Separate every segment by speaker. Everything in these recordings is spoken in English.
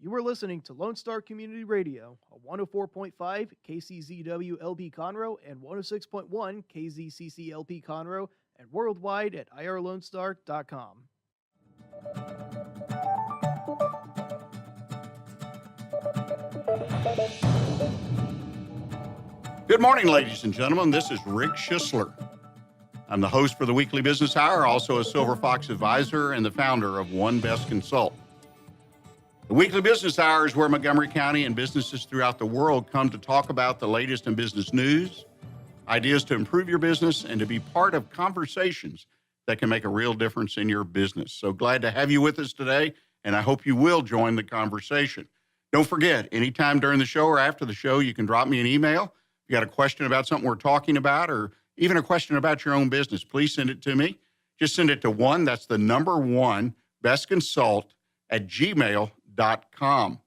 Speaker 1: You are listening to Lone Star Community Radio, a 104.5 KCZW LP Conroe and 106.1 KZCC LP Conroe, and worldwide at irlonestar.com.
Speaker 2: Good morning, ladies and gentlemen. This is Rick Schissler. I'm the host for the Weekly Business Hour, also a Silver Fox advisor and the founder of One Best Consult. The Weekly Business Hour is where Montgomery County and businesses throughout the world come to talk about the latest in business news, ideas to improve your business, and to be part of conversations that can make a real difference in your business. So glad to have you with us today, and I hope you will join the conversation. Don't forget, anytime during the show or after the show, you can drop me an email. If you got a question about something we're talking about, or even a question about your own business, please send it to me. Just send it to one, that's the number one, bestconsult@gmail.com.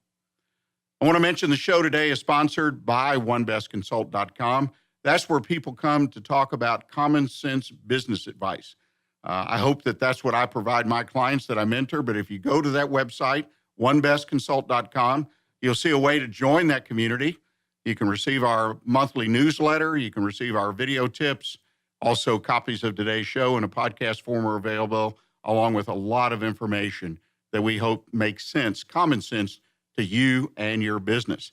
Speaker 2: I want to mention the show today is sponsored by onebestconsult.com. That's where people come to talk about common sense business advice. I hope that that's what I provide my clients that I mentor. But if you go to that website, onebestconsult.com, you'll see a way to join that community. You can receive our monthly newsletter. You can receive our video tips. Also, copies of today's show in a podcast form are available, along with a lot of information that we hope makes sense, common sense, to you and your business.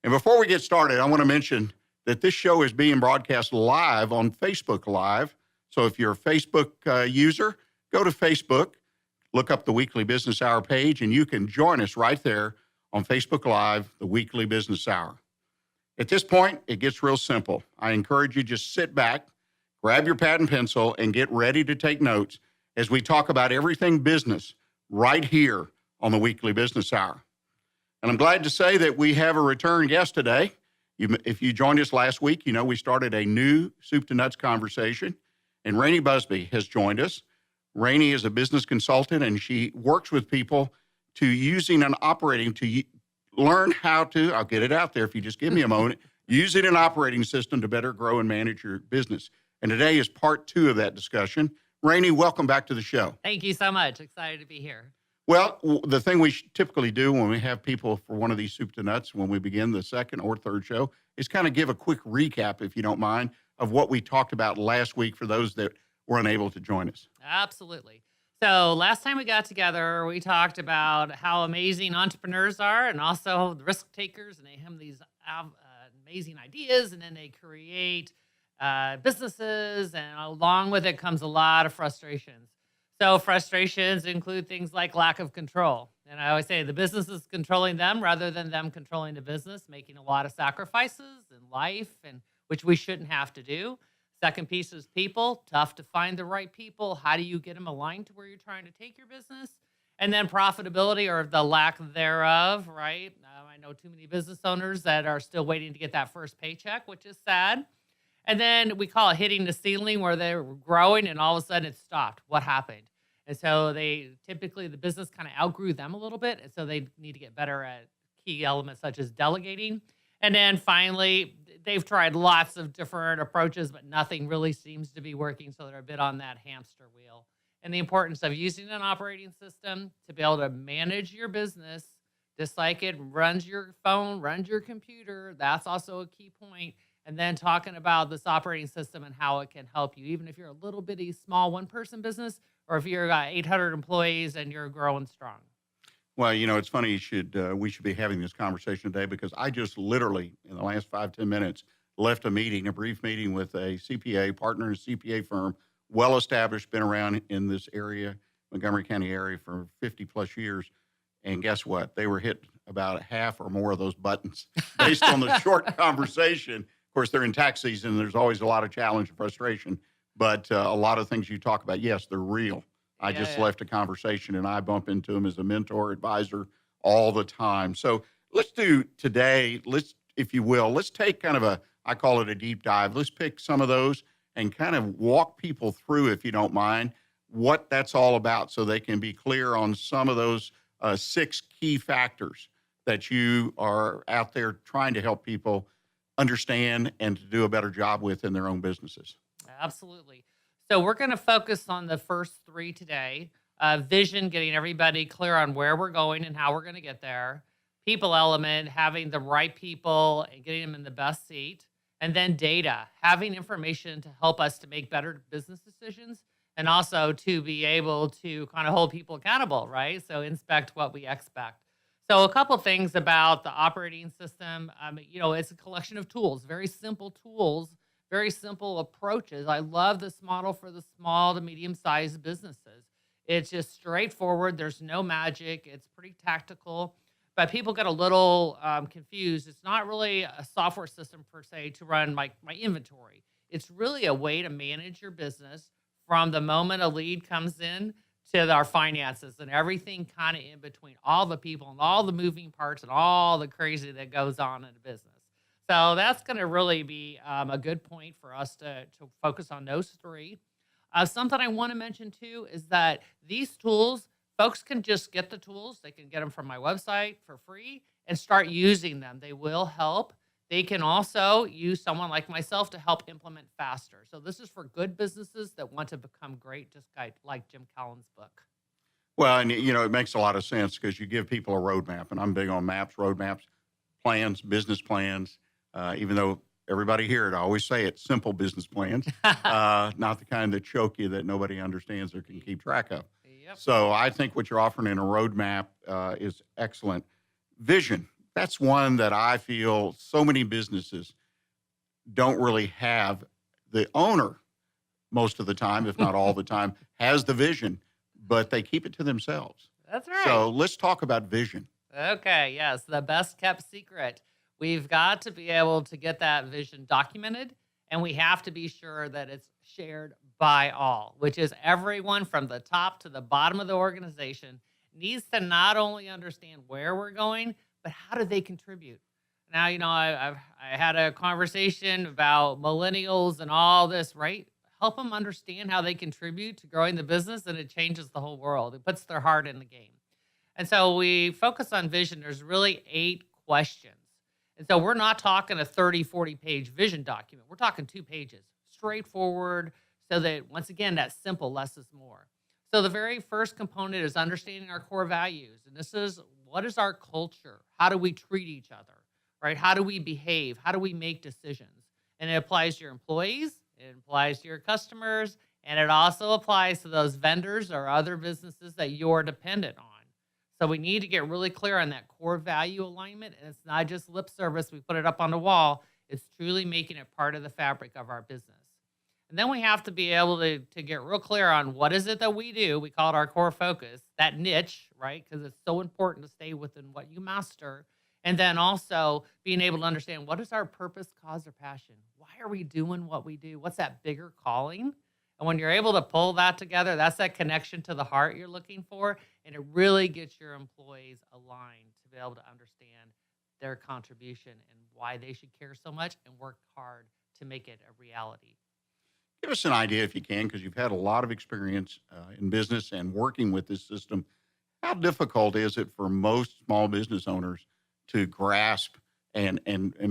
Speaker 2: And before we get started, I want to mention that this show is being broadcast live on Facebook Live. So if you're a Facebook user, go to Facebook, look up the Weekly Business Hour page, and you can join us right there on Facebook Live, the Weekly Business Hour. At this point, it gets real simple. I encourage you just sit back, grab your pad and pencil, and get ready to take notes as we talk about everything business right here on the Weekly Business Hour. And I'm glad to say that we have a return guest today. If you joined us last week, you know we started a new soup to nuts conversation, and Rainee Busby has joined us. Rainee is a business consultant, and she works with people to using an operating to learn how to, I'll get it out there if you just give me a moment, using an operating system to better grow and manage your business. And today is part 2 of that discussion. Rainee, welcome back to the show.
Speaker 3: Thank you so much. Excited to be here.
Speaker 2: Well, the thing we typically do when we have people for one of these soup to nuts, when we begin the second or third show, is kind of give a quick recap, if you don't mind, of what we talked about last week for those that were unable to join us.
Speaker 3: Absolutely. So last time we got together, we talked about how amazing entrepreneurs are and also the risk takers, and they have these amazing ideas, and then they create businesses, and along with it comes a lot of frustrations. So frustrations include things like lack of control. And I always say the business is controlling them rather than them controlling the business, making a lot of sacrifices in life, and which we shouldn't have to do. Second piece is people. Tough to find the right people. How do you get them aligned to where you're trying to take your business? And then profitability, or the lack thereof, right? I know too many business owners that are still waiting to get that first paycheck, which is sad. And then we call it hitting the ceiling, where they're growing and all of a sudden it stopped. What happened? And so the business kind of outgrew them a little bit. And so they need to get better at key elements such as delegating. And then finally, they've tried lots of different approaches, but nothing really seems to be working. So they're a bit on that hamster wheel. And the importance of using an operating system to be able to manage your business, just like it runs your phone, runs your computer. That's also a key point. And then talking about this operating system and how it can help you, even if you're a little bitty small one-person business, or if you're 800 employees and you're growing strong.
Speaker 2: Well, you know, it's funny we should be having this conversation today, because I just literally, in the last 5-10 minutes, left a brief meeting with a CPA partner in a CPA firm, well-established, been around in this area, Montgomery County area, for 50-plus years. And guess what? They were hit about half or more of those buttons based on the short conversation. Of course, they're in tax season, and there's always a lot of challenge and frustration. But a lot of things you talk about, yes, they're real. I just left a conversation, and I bump into him as a mentor, advisor all the time. So let's do today, if you will, let's take kind of I call it a deep dive. Let's pick some of those and kind of walk people through, if you don't mind, what that's all about, so they can be clear on some of those 6 key factors that you are out there trying to help people understand and to do a better job with in their own businesses.
Speaker 3: Absolutely. So we're going to focus on the first 3 today. Vision, getting everybody clear on where we're going and how we're going to get there. people element, having the right people and getting them in the best seat. And then data, having information to help us to make better business decisions and also to be able to kind of hold people accountable, right? So inspect what we expect. So a couple things about the operating system. It's a collection of tools, very simple tools, very simple approaches. I love this model for the small to medium-sized businesses. It's just straightforward. There's no magic. It's pretty tactical. But people get a little confused. It's not really a software system per se to run my inventory. It's really a way to manage your business from the moment a lead comes in to our finances and everything kind of in between, all the people and all the moving parts and all the crazy that goes on in a business. So that's going to really be a good point for us to focus on those three. Something I want to mention too is that these tools, folks can just get the tools. They can get them from my website for free and start using them. They will help. They can also use someone like myself to help implement faster. So this is for good businesses that want to become great, just like Jim Collins' book.
Speaker 2: Well, and it makes a lot of sense because you give people a roadmap, and I'm big on maps, roadmaps, plans, business plans. Even though everybody here, I always say it's simple business plans, not the kind that choke you that nobody understands or can keep track of.
Speaker 3: Yep.
Speaker 2: So I think what you're offering in a roadmap is excellent. Vision. That's one that I feel so many businesses don't really have. The owner, most of the time, if not all the time, has the vision, but they keep it to themselves.
Speaker 3: That's right.
Speaker 2: So let's talk about vision.
Speaker 3: Okay, yes, the best kept secret. We've got to be able to get that vision documented, and we have to be sure that it's shared by all, which is everyone from the top to the bottom of the organization needs to not only understand where we're going, but how do they contribute? Now, I had a conversation about millennials and all this, right? Help them understand how they contribute to growing the business, and it changes the whole world. It puts their heart in the game. And so we focus on vision. There's really 8 questions. And so we're not talking a 30, 40-page vision document. We're talking 2 pages, straightforward, so that, once again, that simple, less is more. So the very first component is understanding our core values. And this is, what is our culture? How do we treat each other, right? How do we behave? How do we make decisions? And it applies to your employees, it applies to your customers, and it also applies to those vendors or other businesses that you're dependent on. So we need to get really clear on that core value alignment. And it's not just lip service. We put it up on the wall. It's truly making it part of the fabric of our business. And then we have to be able to get real clear on what is it that we do. We call it our core focus, that niche, right? Because it's so important to stay within what you master. And then also being able to understand, what is our purpose, cause, or passion? Why are we doing what we do? What's that bigger calling? And when you're able to pull that together, that's that connection to the heart you're looking for. And it really gets your employees aligned to be able to understand their contribution and why they should care so much and work hard to make it a reality.
Speaker 2: Give us an idea, if you can, because you've had a lot of experience in business and working with this system. How difficult is it for most small business owners to grasp and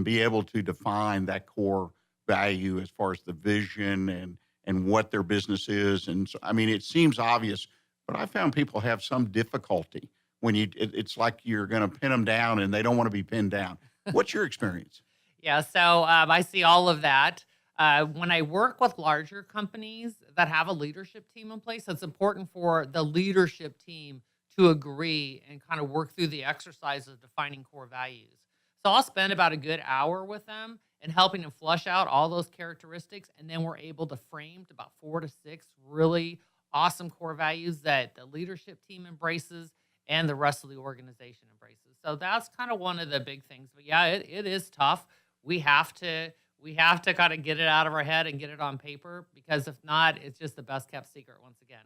Speaker 2: be able to define that core value as far as the vision and what their business is? And so, it seems obvious, but I found people have some difficulty when it's like you're going to pin them down and they don't want to be pinned down. What's your experience?
Speaker 3: Yeah, so I see all of that. When I work with larger companies that have a leadership team in place, it's important for the leadership team to agree and kind of work through the exercise of defining core values. So I'll spend about a good hour with them and helping them flush out all those characteristics. And then we're able to frame to about 4 to 6 really awesome core values that the leadership team embraces and the rest of the organization embraces. So that's kind of one of the big things. But yeah, it is tough. We have to kind of get it out of our head and get it on paper, because if not, it's just the best kept secret once again.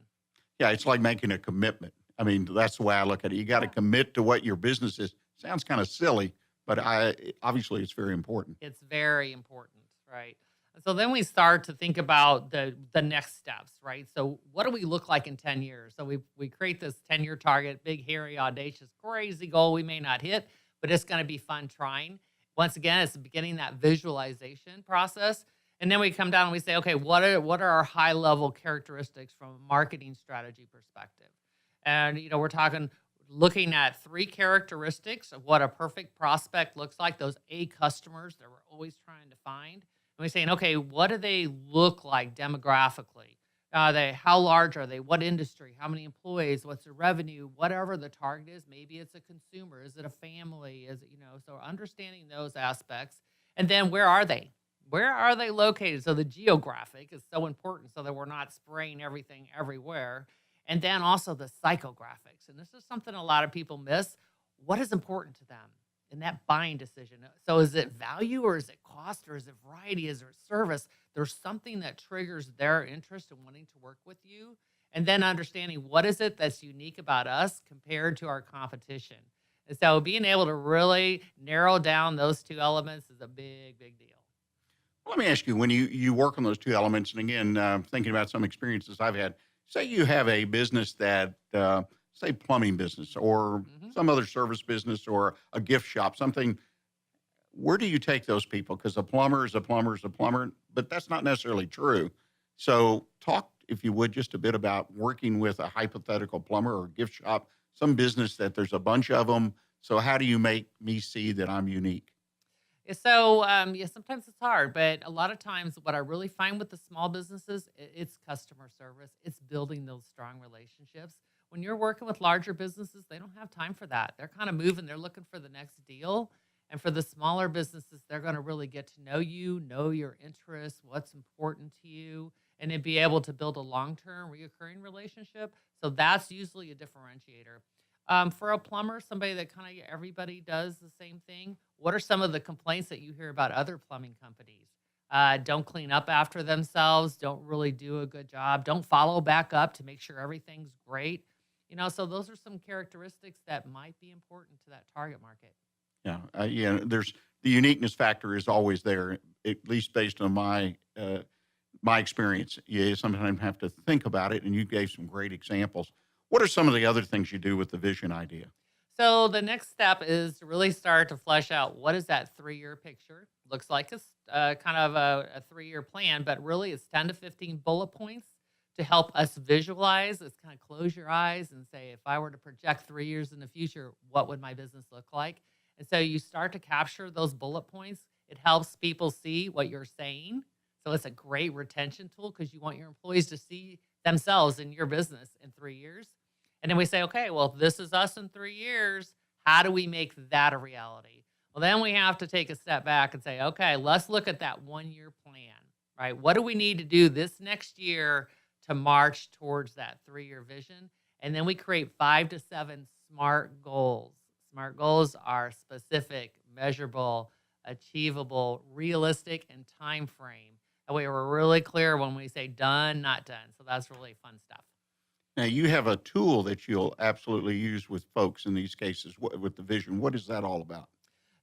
Speaker 2: Yeah, it's like making a commitment. That's the way I look at it. You got to commit to what your business is. Sounds kind of silly, but obviously it's very important.
Speaker 3: It's very important, right? So then we start to think about the next steps, right? So what do we look like in 10 years? So we create this 10-year target, big, hairy, audacious, crazy goal we may not hit, but it's going to be fun trying. Once again, it's beginning that visualization process. And then we come down and we say, okay, what are our high-level characteristics from a marketing strategy perspective? And, we're talking looking at 3 characteristics of what a perfect prospect looks like, those A customers that we're always trying to find. And we're saying, okay, what do they look like demographically? How large are they? What industry? How many employees? What's the revenue? Whatever the target is, maybe it's a consumer. Is it a family? Is it, so understanding those aspects. And then where are they? Where are they located? So the geographic is so important so that we're not spraying everything everywhere. And then also the psychographics. And this is something a lot of people miss. What is important to them in that buying decision? So is it value or is it cost or is it variety? Is it service? There's something that triggers their interest in wanting to work with you. And then understanding what is it that's unique about us compared to our competition. And so being able to really narrow down those 2 elements is a big, big deal.
Speaker 2: Let me ask you, when you work on those 2 elements, and again, thinking about some experiences I've had, say you have a business that, say plumbing business or some other service business or a gift shop, something, where do you take those people? Because a plumber is a plumber is a plumber, but that's not necessarily true. So talk, if you would, just a bit about working with a hypothetical plumber or gift shop, some business that there's a bunch of them. So how do you make me see that I'm unique?
Speaker 3: So, yeah, sometimes it's hard, but a lot of times what I really find with the small businesses, it's customer service. It's building those strong relationships. When you're working with larger businesses, they don't have time for that. They're kind of moving. They're looking for the next deal. And for the smaller businesses, they're going to really get to know you, know your interests, what's important to you, and then be able to build a long-term, reoccurring relationship. So that's usually a differentiator. For a plumber, somebody that kind of everybody does the same thing, what are some of the complaints that you hear about other plumbing companies? Don't clean up after themselves, don't really do a good job, don't follow back up to make sure everything's great. So those are some characteristics that might be important to that target market.
Speaker 2: Yeah, there's the uniqueness factor is always there, at least based on my experience. You sometimes have to think about it, and you gave some great examples. What are some of the other things you do with the vision idea?
Speaker 3: So the next step is to really start to flesh out what is that 3-year picture. Looks like it's kind of a 3-year plan, but really it's 10 to 15 bullet points to help us visualize. It's kind of close your eyes and say, if I were to project 3 years in the future, what would my business look like? And so you start to capture those bullet points. It helps people see what you're saying. So it's a great retention tool because you want your employees to see themselves in your business in 3 years. And then we say, okay, well, if this is us in 3 years, how do we make that a reality? Well, then we have to take a step back and say, okay, let's look at that 1-year plan, right? What do we need to do this next year to march towards that 3-year vision? And then we create 5 to 7 SMART goals. SMART goals are specific, measurable, achievable, realistic, and time frame. That way we're really clear when we say done, not done. So that's really fun stuff.
Speaker 2: Now, you have a tool that you'll absolutely use with folks in these cases with the vision. What is that all about?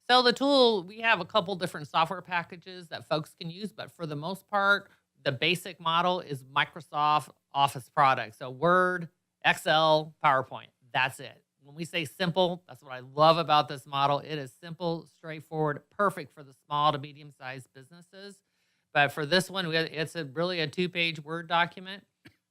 Speaker 3: So the tool, we have a couple different software packages that folks can use, but for the most part, the basic model is Microsoft Office products. So Word, Excel, PowerPoint, that's it. When we say simple, that's what I love about this model. It is simple, straightforward, perfect for the small to medium-sized businesses. But for this one, it's really a 2-page Word document.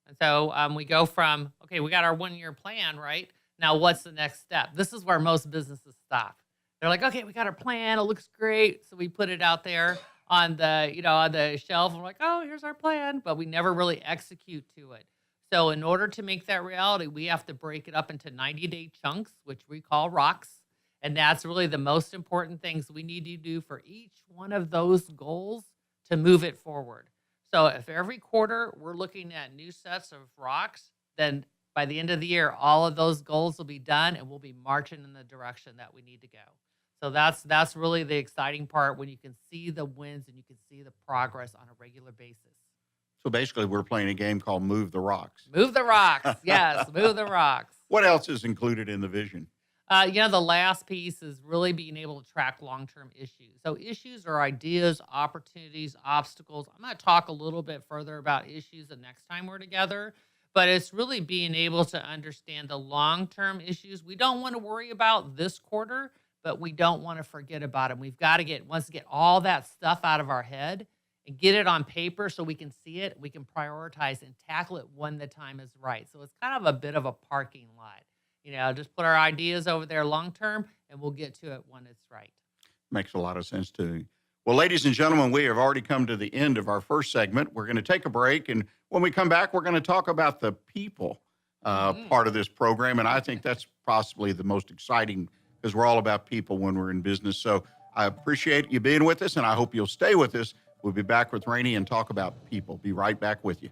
Speaker 3: And so we go from, okay, we got our 1-year plan, right? Now, what's the next step? This is where most businesses stop. They're like, okay, we got our plan. It looks great. So we put it out there on the shelf. And we're like, oh, here's our plan. But we never really execute to it. So in order to make that reality, we have to break it up into 90-day chunks, which we call rocks. And that's really the most important things we need to do for each one of those goals to move it forward. So if every quarter we're looking at new sets of rocks, then by the end of the year, all of those goals will be done and we'll be marching in the direction that we need to go. So that's really the exciting part when you can see the wins and you can see the progress on a regular basis.
Speaker 2: So basically, we're playing a game called Move the Rocks.
Speaker 3: Move the rocks. Yes, move the rocks.
Speaker 2: What else is included in the vision?
Speaker 3: The last piece is really being able to track long-term issues. So issues are ideas, opportunities, obstacles. I'm going to talk a little bit further about issues the next time we're together, but it's really being able to understand the long-term issues. We don't want to worry about this quarter, but we don't want to forget about them. We've got to get all that stuff out of our head and get it on paper so we can see it, we can prioritize and tackle it when the time is right. So it's kind of a bit of a parking lot. Just put our ideas over there long term, and we'll get to it when it's right.
Speaker 2: Makes a lot of sense too. Well, ladies and gentlemen, we have already come to the end of our first segment. We're going to take a break, and when we come back, we're going to talk about the people part of this program, and I think that's possibly the most exciting because we're all about people when we're in business. So I appreciate you being with us, and I hope you'll stay with us. We'll be back with Rainee and talk about people. Be right back with you.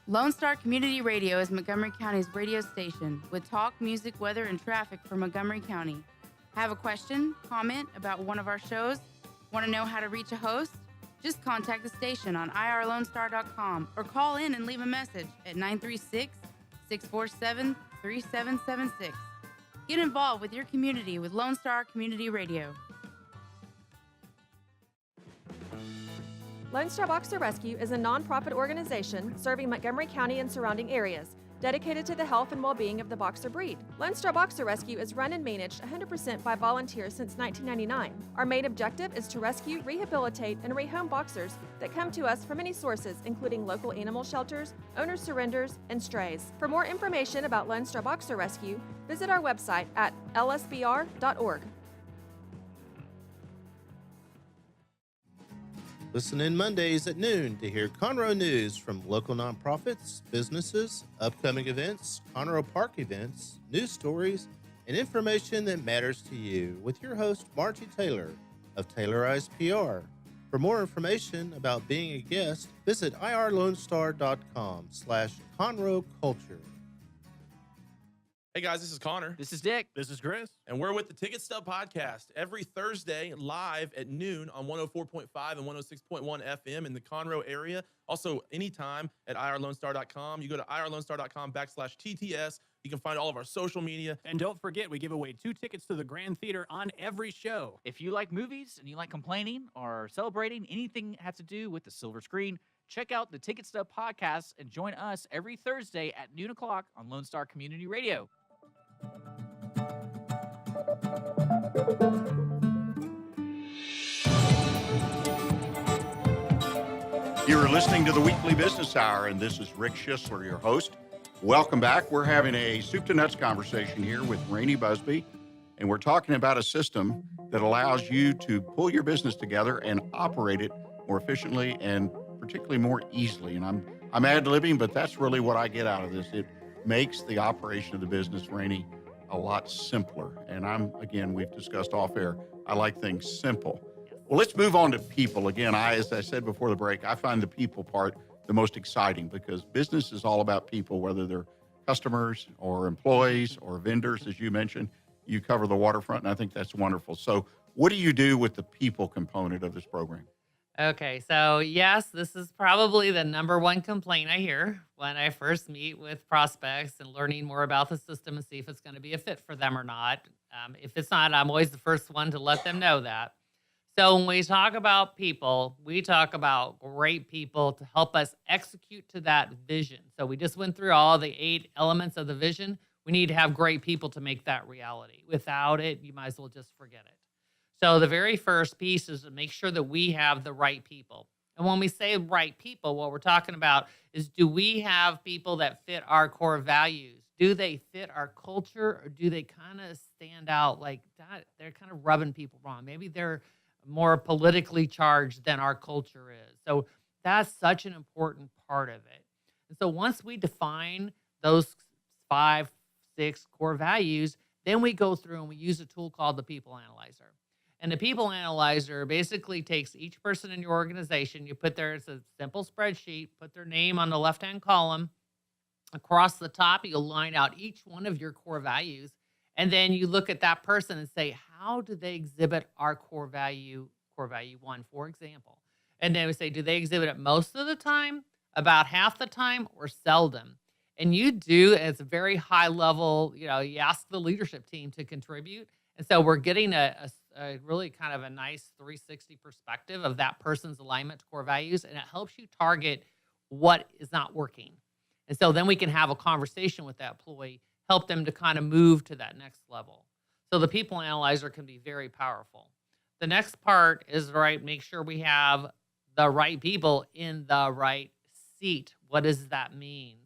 Speaker 4: Lone Star Community Radio is Montgomery County's radio station with talk, music, weather, and traffic for Montgomery County. Have a question, comment about one of our shows? Want to know how to reach a host? Just contact the station on irlonestar.com or call in and leave a message at 936-647-3776. Get involved with your community with Lone Star Community Radio.
Speaker 5: Lone Star Boxer Rescue is a nonprofit organization serving Montgomery County and surrounding areas, dedicated to the health and well-being of the boxer breed. Lone Star Boxer Rescue is run and managed 100% by volunteers since 1999. Our main objective is to rescue, rehabilitate, and rehome boxers that come to us from many sources, including local animal shelters, owner surrenders, and strays. For more information about Lone Star Boxer Rescue, visit our website at lsbr.org.
Speaker 6: Listen in Mondays at noon to hear Conroe news from local nonprofits, businesses, upcoming events, Conroe Park events, news stories, and information that matters to you with your host, Margie Taylor of Taylorized PR. For more information about being a guest, visit irlonestar.com/Conroe Culture.
Speaker 7: Hey guys, this is Connor.
Speaker 8: This is Dick.
Speaker 9: This is Chris.
Speaker 7: And we're with the Ticket Stub Podcast every Thursday live at noon on 104.5 and 106.1 FM in the Conroe area. Also, anytime at irlonestar.com. You go to irlonestar.com/TTS. You can find all of our social media.
Speaker 9: And don't forget, we give away 2 tickets to the Grand Theater on every show.
Speaker 8: If you like movies and you like complaining or celebrating anything that has to do with the silver screen, check out the Ticket Stub Podcast and join us every Thursday at noon o'clock on Lone Star Community Radio.
Speaker 2: You're listening to the Weekly Business Hour, and this is Rick Schissler, your host. Welcome back. We're having a soup to nuts conversation here with Rainee Busby, and we're talking about a system that allows you to pull your business together and operate it more efficiently and particularly more easily. And I'm ad-libbing, but that's really what I get out of this. It makes the operation of the business, Rainee, a lot simpler. And we've discussed off air, I like things simple. Well, let's move on to people. Again, as I said before the break, I find the people part the most exciting because business is all about people, whether they're customers or employees or vendors, as you mentioned. You cover the waterfront, and I think that's wonderful. So what do you do with the people component of this program?
Speaker 3: Okay, so yes, this is probably the number one complaint I hear when I first meet with prospects and learning more about the system and see if it's going to be a fit for them or not. If it's not, I'm always the first one to let them know that. So when we talk about people, we talk about great people to help us execute to that vision. So we just went through all the 8 elements of the vision. We need to have great people to make that reality. Without it, you might as well just forget it. So the very first piece is to make sure that we have the right people. And when we say right people, what we're talking about is, do we have people that fit our core values? Do they fit our culture, or do they kind of stand out like that? They're kind of rubbing people wrong. Maybe they're more politically charged than our culture is. So that's such an important part of it. And so once we define those 5, 6 core values, then we go through and we use a tool called the People Analyzer. And the People Analyzer basically takes each person in your organization, you put it's a simple spreadsheet, put their name on the left-hand column. Across the top, you'll line out each one of your core values. And then you look at that person and say, how do they exhibit our core value 1, for example? And then we say, do they exhibit it most of the time, about half the time, or seldom? And you do, it's a very high level, you ask the leadership team to contribute. And so we're getting a really kind of a nice 360 perspective of that person's alignment to core values, and it helps you target what is not working. And so then we can have a conversation with that employee, help them to kind of move to that next level. So the People Analyzer can be very powerful. The next part is, make sure we have the right people in the right seat. What does that mean?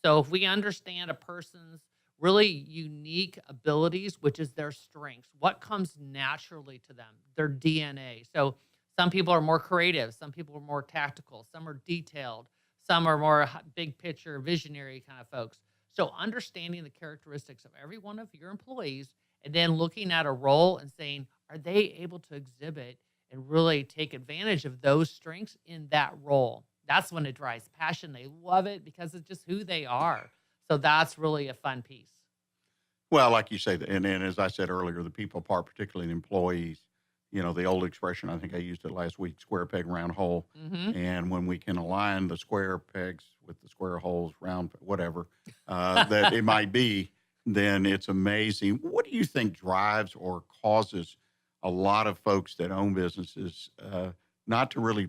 Speaker 3: So if we understand a person's really unique abilities, which is their strengths, what comes naturally to them, their DNA. So some people are more creative, some people are more tactical, some are detailed, some are more big picture, visionary kind of folks. So understanding the characteristics of every one of your employees and then looking at a role and saying, are they able to exhibit and really take advantage of those strengths in that role? That's when it drives passion. They love it because it's just who they are. So that's really a fun piece.
Speaker 2: Well, like you say, and as I said earlier, the people part, particularly the employees, the old expression, I think I used it last week, square peg, round hole.
Speaker 3: Mm-hmm.
Speaker 2: And when we can align the square pegs with the square holes, round, whatever that it might be, then it's amazing. What do you think drives or causes a lot of folks that own businesses not to really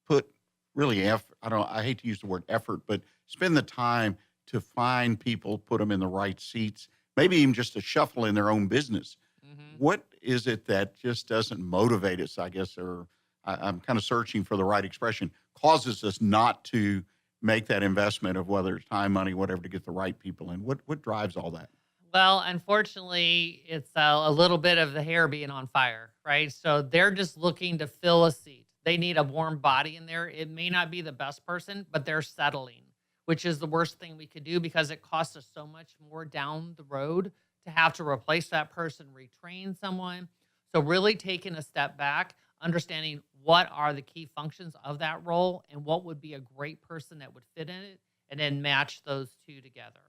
Speaker 2: put effort? I hate to use the word effort, but spend the time to find people, put them in the right seats, maybe even just to shuffle in their own business.
Speaker 3: Mm-hmm.
Speaker 2: What is it that just doesn't motivate us, I guess, or I'm kind of searching for the right expression, causes us not to make that investment of whether it's time, money, whatever, to get the right people in? What drives all that?
Speaker 3: Well, unfortunately, it's a little bit of the hair being on fire, right? So they're just looking to fill a seat. They need a warm body in there. It may not be the best person, but they're settling, which is the worst thing we could do because it costs us so much more down the road to have to replace that person, retrain someone. So really taking a step back, understanding what are the key functions of that role and what would be a great person that would fit in it, and then match those two together.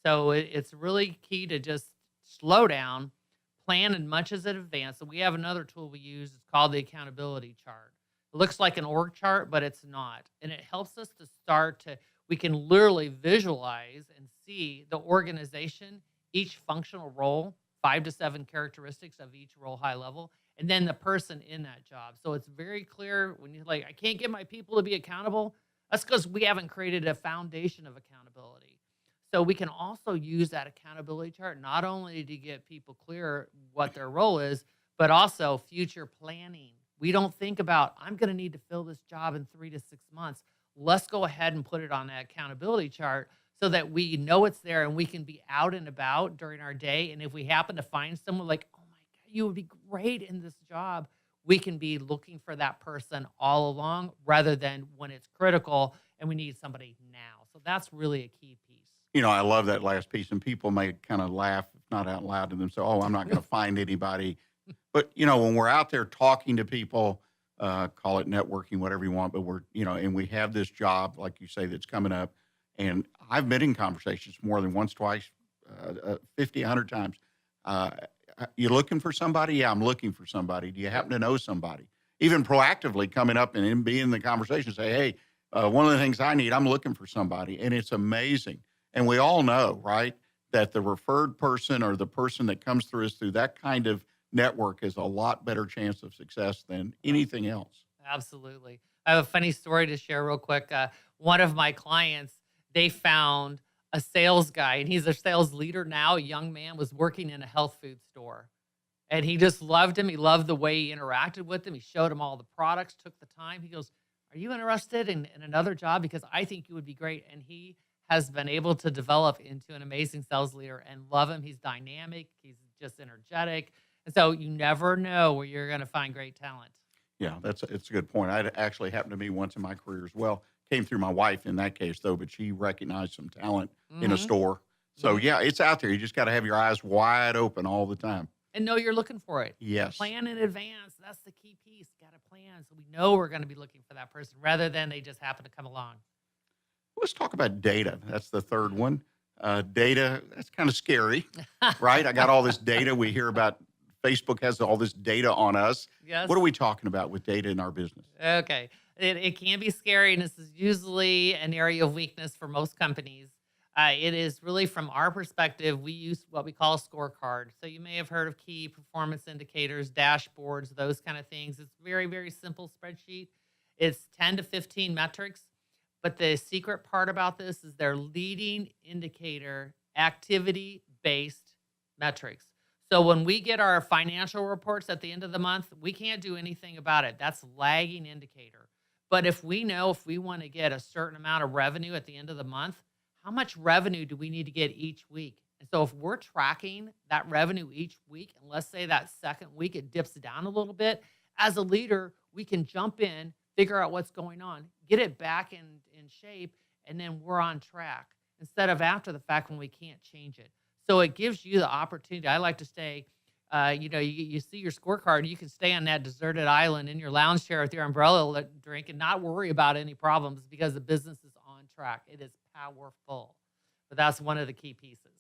Speaker 3: So it's really key to just slow down, plan as much as in advance. So we have another tool we use. It's called the accountability chart. It looks like an org chart, but it's not. And it helps us to we can literally visualize and see the organization, each functional role, 5 to 7 characteristics of each role high level, and then the person in that job. So it's very clear when you're like, I can't get my people to be accountable. That's because we haven't created a foundation of accountability. So we can also use that accountability chart not only to get people clear what their role is, but also future planning. We don't think about, I'm going to need to fill this job in 3 to 6 months. Let's go ahead and put it on that accountability chart so that we know it's there and we can be out and about during our day. And if we happen to find someone like, oh my God, you would be great in this job, we can be looking for that person all along rather than when it's critical and we need somebody now. So that's really a key piece.
Speaker 2: I love that last piece, and people may kind of laugh, if not out loud, to themselves, oh, I'm not going to find anybody. But, when we're out there talking to people, call it networking, whatever you want, but we're, and we have this job, like you say, that's coming up. And I've been in conversations more than once, twice, 50, 100 times. You looking for somebody? Yeah, I'm looking for somebody. Do you happen to know somebody? Even proactively coming up and being in the conversation, say, hey, one of the things I need, I'm looking for somebody. And it's amazing. And we all know, right, that the referred person or the person that comes through us through that kind of network is a lot better chance of success than anything else.
Speaker 3: Absolutely. I have a funny story to share real quick. One of my clients, they found a sales guy, and he's a sales leader now. A young man was working in a health food store, and he just loved him. He loved the way he interacted with him. He showed him all the products, took the time. He goes, are you interested in another job? Because I think you would be great. And he has been able to develop into an amazing sales leader, and love him. He's dynamic. He's just energetic. And so you never know where you're going to find great talent.
Speaker 2: Yeah, it's a good point. It actually happened to me once in my career as well. Came through my wife in that case, though, but she recognized some talent in a store. So, yeah, it's out there. You just got to have your eyes wide open all the time.
Speaker 3: And know you're looking for it.
Speaker 2: Yes.
Speaker 3: Plan in advance. That's the key piece. Got to plan so we know we're going to be looking for that person rather than they just happen to come along.
Speaker 2: Let's talk about data. That's the third one. Data, that's kind of scary, right? I got all this data. We hear about Facebook has all this data on us.
Speaker 3: Yes.
Speaker 2: What are we talking about with data in our business?
Speaker 3: Okay. It can be scary, and this is usually an area of weakness for most companies. It is really, from our perspective, we use what we call a scorecard. So you may have heard of key performance indicators, dashboards, those kind of things. It's very, very simple spreadsheet. It's 10 to 15 metrics. But the secret part about this is they're leading indicator activity-based metrics. So when we get our financial reports at the end of the month, we can't do anything about it. That's lagging indicator. But if we know if we want to get a certain amount of revenue at the end of the month, how much revenue do we need to get each week? And so if we're tracking that revenue each week, and let's say that second week it dips down a little bit, as a leader, we can jump in, figure out what's going on, get it back in shape, and then we're on track instead of after the fact when we can't change it. So it gives you the opportunity. I like to stay, you see your scorecard, you can stay on that deserted island in your lounge chair with your umbrella drink and not worry about any problems because the business is on track. It is powerful. But that's one of the key pieces.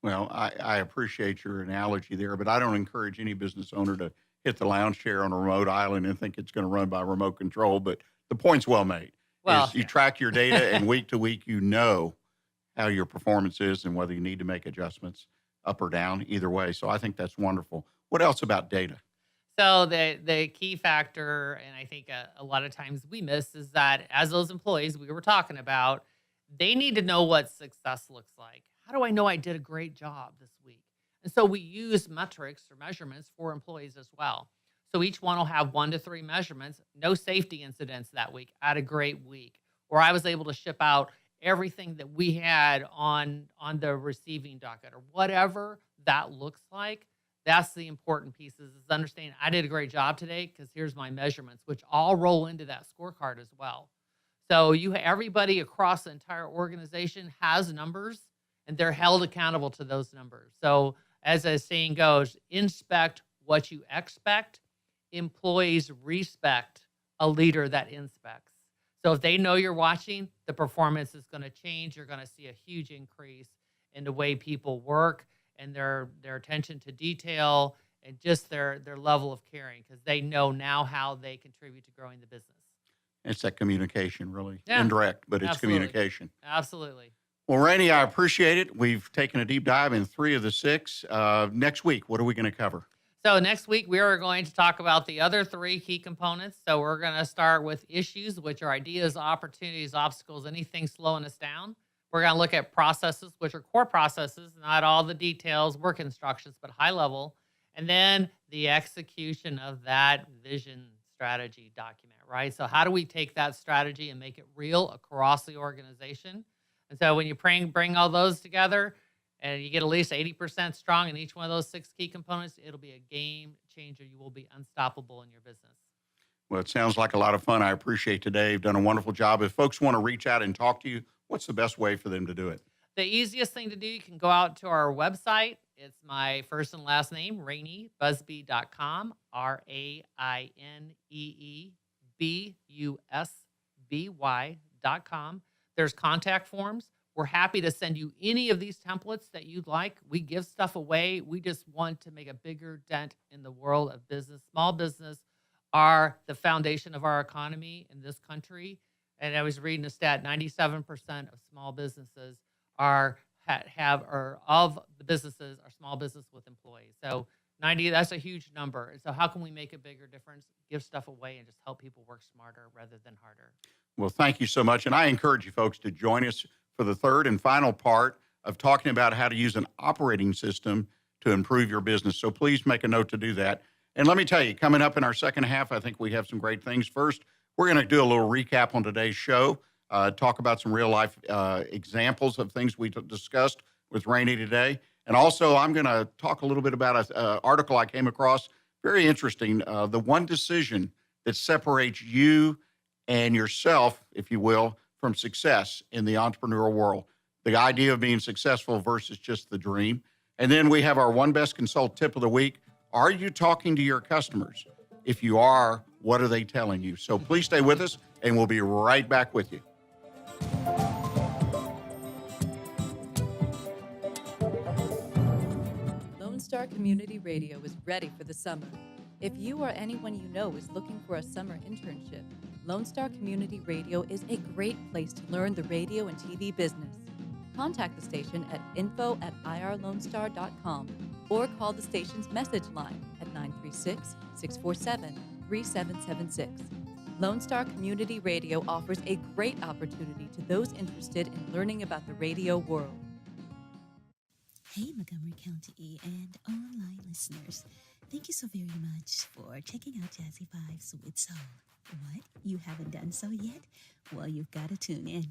Speaker 2: Well, I appreciate your analogy there, but I don't encourage any business owner to hit the lounge chair on a remote island and think it's going to run by remote control. But the point's well made.
Speaker 3: Well,
Speaker 2: You track your data, and week to week, you know how your performance is and whether you need to make adjustments up or down, either way. So I think that's wonderful. What else about data?
Speaker 3: So the key factor, and I think a lot of times we miss, is that as those employees we were talking about, they need to know what success looks like. How do I know I did a great job this week? And so we use metrics or measurements for employees as well. So each one will have 1 to 3 measurements, no safety incidents that week. I had a great week. Or I was able to ship out everything that we had on the receiving docket, or whatever that looks like. That's the important pieces, is understanding I did a great job today because here's my measurements, which all roll into that scorecard as well. So everybody across the entire organization has numbers, and they're held accountable to those numbers. So as the saying goes, inspect what you expect. Employees respect a leader that inspects. So if they know you're watching, the performance is going to change. You're going to see a huge increase in the way people work and their attention to detail and just their level of caring, because they know now how they contribute to growing the business.
Speaker 2: It's that communication, really.
Speaker 3: Yeah,
Speaker 2: Indirect, but it's
Speaker 3: absolutely.
Speaker 2: communication.
Speaker 3: Absolutely.
Speaker 2: Well, Rainee, I appreciate it. We've taken a deep dive in 3 of the 6. Next week, what are we going to cover?
Speaker 3: So next week, we are going to talk about the other 3 key components. So we're going to start with issues, which are ideas, opportunities, obstacles, anything slowing us down. We're going to look at processes, which are core processes, not all the details, work instructions, but high level. And then the execution of that vision strategy document, right? So how do we take that strategy and make it real across the organization? And so when you bring all those together and you get at least 80% strong in each one of those 6 key components, it'll be a game changer. You will be unstoppable in your business.
Speaker 2: Well, it sounds like a lot of fun. I appreciate today. You've done a wonderful job. If folks want to reach out and talk to you, what's the best way for them to do it?
Speaker 3: The easiest thing to do, you can go out to our website. It's my first and last name, RaineeBusby.com, RaineeBusby.com. There's contact forms. We're happy to send you any of these templates that you'd like. We give stuff away. We just want to make a bigger dent in the world of business. Small business are the foundation of our economy in this country. And I was reading a stat, 97% of small businesses of the businesses are small business with employees. So 90, that's a huge number. So how can we make a bigger difference? Give stuff away and just help people work smarter rather than harder.
Speaker 2: Well, thank you so much. And I encourage you folks to join us for the third and final part of talking about how to use an operating system to improve your business. So please make a note to do that. And let me tell you, coming up in our second half, I think we have some great things. First, we're going to do a little recap on today's show, talk about some real life examples of things we discussed with Rainee today. And also, I'm going to talk a little bit about an article I came across, very interesting, the one decision that separates you and yourself, if you will, from success in the entrepreneurial world. The idea of being successful versus just the dream. And then we have our One Best Consult tip of the week. Are you talking to your customers? If you are, what are they telling you? So please stay with us, and we'll be right back with you.
Speaker 10: Lone Star Community Radio is ready for the summer. If you or anyone you know is looking for a summer internship, Lone Star Community Radio is a great place to learn the radio and TV business. Contact the station at info@irlonestar.com or call the station's message line at 936-647-3776. Lone Star Community Radio offers a great opportunity to those interested in learning about the radio world.
Speaker 11: Hey, Montgomery County and online listeners. Thank you so very much for checking out Jazzy Vibes with Soul. What? You haven't done so yet? Well, you've got to tune in.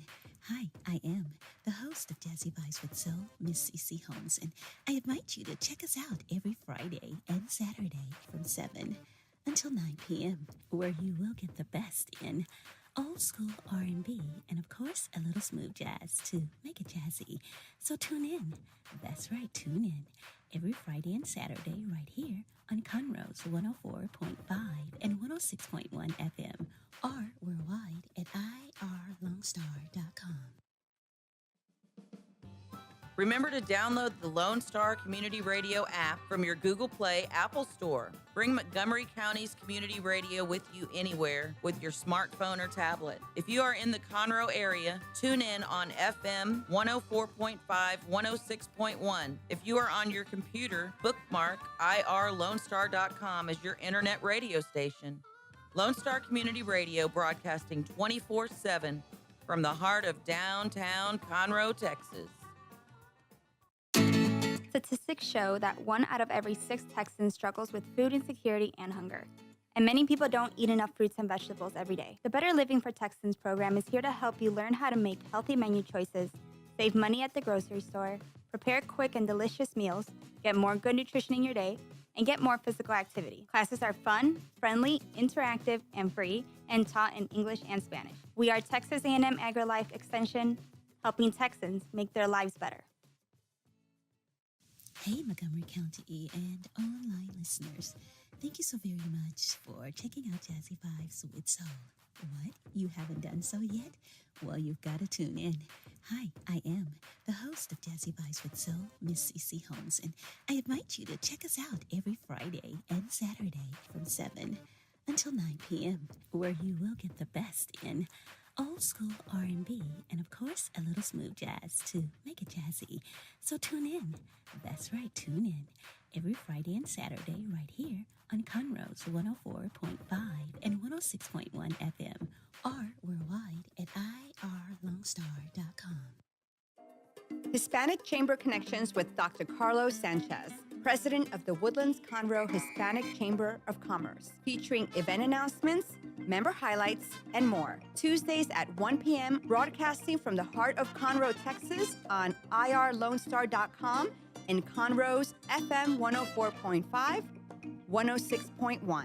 Speaker 11: Hi, I am the host of Jazzy Vibes with Soul, Miss CC Holmes, and I invite you to check us out every Friday and Saturday from 7 until 9 p.m., where you will get the best in old school R&B and, of course, a little smooth jazz to make it jazzy. So tune in. That's right, tune in every Friday and Saturday right here on Conroe's 104.5 and 106.1 FM, or worldwide at irlonestar.com.
Speaker 4: Remember to download the Lone Star Community Radio app from your Google Play Apple Store. Bring Montgomery County's community radio with you anywhere with your smartphone or tablet. If you are in the Conroe area, tune in on FM 104.5, 106.1. If you are on your computer, bookmark irlonestar.com as your internet radio station. Lone Star Community Radio, broadcasting 24/7 from the heart of downtown Conroe, Texas.
Speaker 12: Statistics show that 1 out of every 6 Texans struggles with food insecurity and hunger. And many people don't eat enough fruits and vegetables every day. The Better Living for Texans program is here to help you learn how to make healthy menu choices, save money at the grocery store, prepare quick and delicious meals, get more good nutrition in your day, and get more physical activity. Classes are fun, friendly, interactive, and free, and taught in English and Spanish. We are Texas A&M Agrilife Extension, helping Texans make their lives better.
Speaker 11: Hey, Montgomery County and online listeners. Thank you so very much for checking out Jazzy Vibes with Soul. What? You haven't done so yet? Well, you've got to tune in. Hi, I am the host of Jazzy Vibes with Soul, Miss CC Holmes, and I invite you to check us out every Friday and Saturday from 7 until 9 p.m., where you will get the best in old school R&B and, of course, a little smooth jazz to make it jazzy. So tune in. That's right, tune in every Friday and Saturday right here on Conroe's 104.5 and 106.1 FM, or worldwide at irlonestar.com.
Speaker 12: Hispanic Chamber Connections with Dr. Carlos Sanchez, President of the Woodlands Conroe Hispanic Chamber of Commerce, featuring event announcements, member highlights, and more. Tuesdays at 1 p.m., broadcasting from the heart of Conroe, Texas on irlonestar.com and Conroe's FM 104.5, 106.1.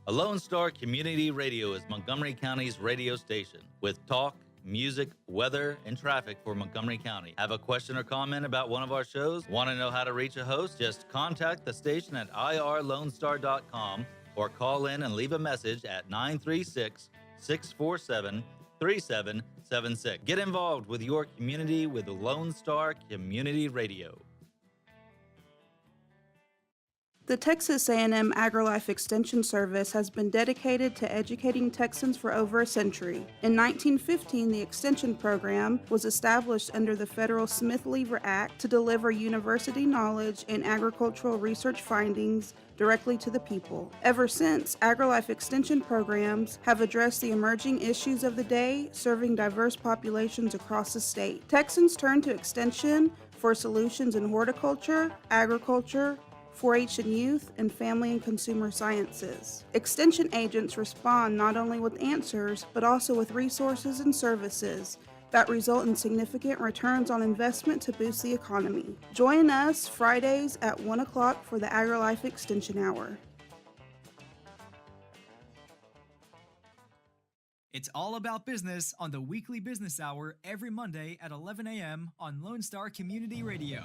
Speaker 13: Lone Star Community Radio is Montgomery County's radio station with talk, music, weather, and traffic for Montgomery County. Have a question or comment about one of our shows? Want to know how to reach a host? Just contact the station at irlonestar.com or call in and leave a message at 936-647-3776. Get involved with your community with Lone Star Community Radio.
Speaker 14: The Texas A&M Agrilife Extension Service has been dedicated to educating Texans for over a century. In 1915, the Extension Program was established under the federal Smith-Lever Act to deliver university knowledge and agricultural research findings directly to the people. Ever since, Agrilife Extension programs have addressed the emerging issues of the day, serving diverse populations across the state. Texans turn to Extension for solutions in horticulture, agriculture, 4-H and youth, and family and consumer sciences. Extension agents respond not only with answers, but also with resources and services that result in significant returns on investment to boost the economy. Join us Fridays at 1 o'clock for the Agrilife Extension Hour.
Speaker 15: It's all about business on the weekly business hour every Monday at 11 a.m. on Lone Star Community Radio.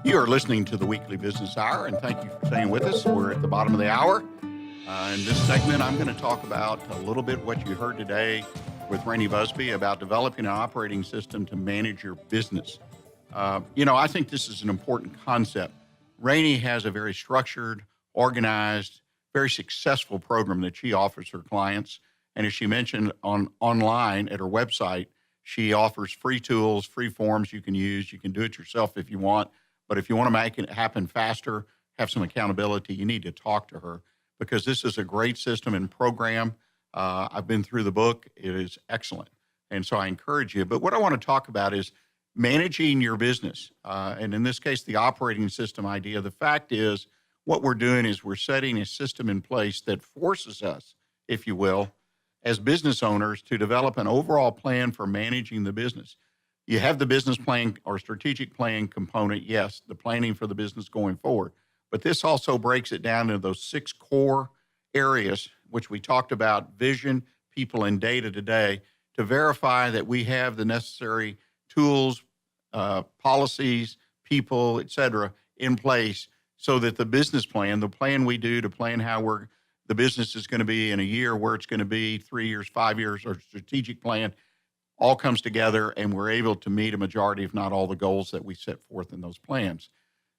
Speaker 2: You are listening to the Weekly Business Hour, and thank you for staying with us. We're at the bottom of the hour. In this segment, I'm going to talk about a little bit what you heard today with Rainee Busby about developing an operating system to manage your business. I think this is an important concept. Rainee has a very structured, organized, very successful program that she offers her clients. And as she mentioned online at her website, she offers free tools, free forms you can use. You can do it yourself if you want. But if you want to make it happen faster, have some accountability, you need to talk to her because this is a great system and program. I've been through the book. It is excellent. And so I encourage you. But what I want to talk about is managing your business, and in this case, the operating system idea. The fact is, what we're doing is we're setting a system in place that forces us, if you will, as business owners to develop an overall plan for managing the business. You have the business plan or strategic plan component, yes, the planning for the business going forward. But this also breaks it down into those 6 core areas, which we talked about: vision, people, and data today, to verify that we have the necessary tools, policies, people, et cetera, in place so that the business plan, the plan we do to plan how the business is going to be in a year, where it's going to be 3 years, 5 years, or strategic plan, all comes together, and we're able to meet a majority, if not all, the goals that we set forth in those plans.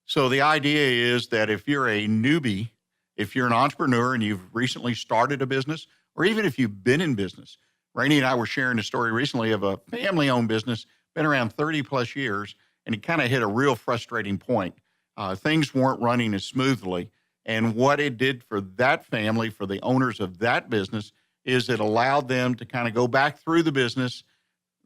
Speaker 2: So the idea is that if you're a newbie, if you're an entrepreneur and you've recently started a business, or even if you've been in business, Rainee and I were sharing a story recently of a family-owned business, been around 30 plus years, and it kind of hit a real frustrating point. Things weren't running as smoothly. And what it did for that family, for the owners of that business, is it allowed them to kind of go back through the business.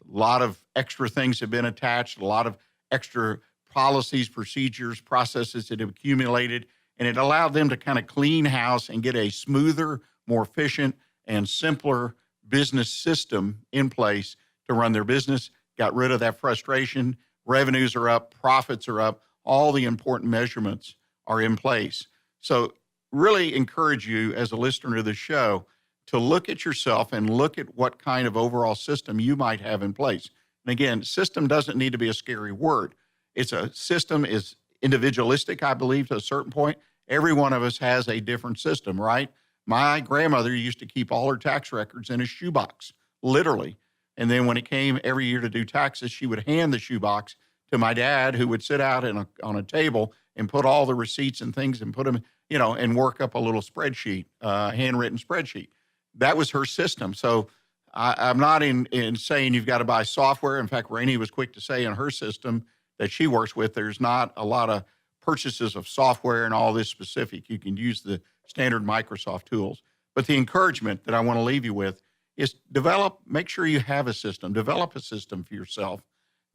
Speaker 2: A lot of extra things have been attached, a lot of extra policies, procedures, processes that have accumulated, and it allowed them to kind of clean house and get a smoother, more efficient, and simpler business system in place to run their business. Got rid of that frustration. Revenues are up, profits are up, all the important measurements are in place. So really encourage you as a listener to the show to look at yourself and look at what kind of overall system you might have in place. And again, system doesn't need to be a scary word. It's a system is individualistic, I believe, to a certain point. Every one of us has a different system, right? My grandmother used to keep all her tax records in a shoebox, literally. And then when it came every year to do taxes, she would hand the shoebox to my dad, who would sit out on a table and put all the receipts and things and put them, and work up a little spreadsheet, handwritten spreadsheet. That was her system. So I'm not in saying you've got to buy software. In fact, Rainee was quick to say in her system that she works with, there's not a lot of purchases of software and all this specific. You can use the standard Microsoft tools. But the encouragement that I want to leave you with is make sure you have a system, develop a system for yourself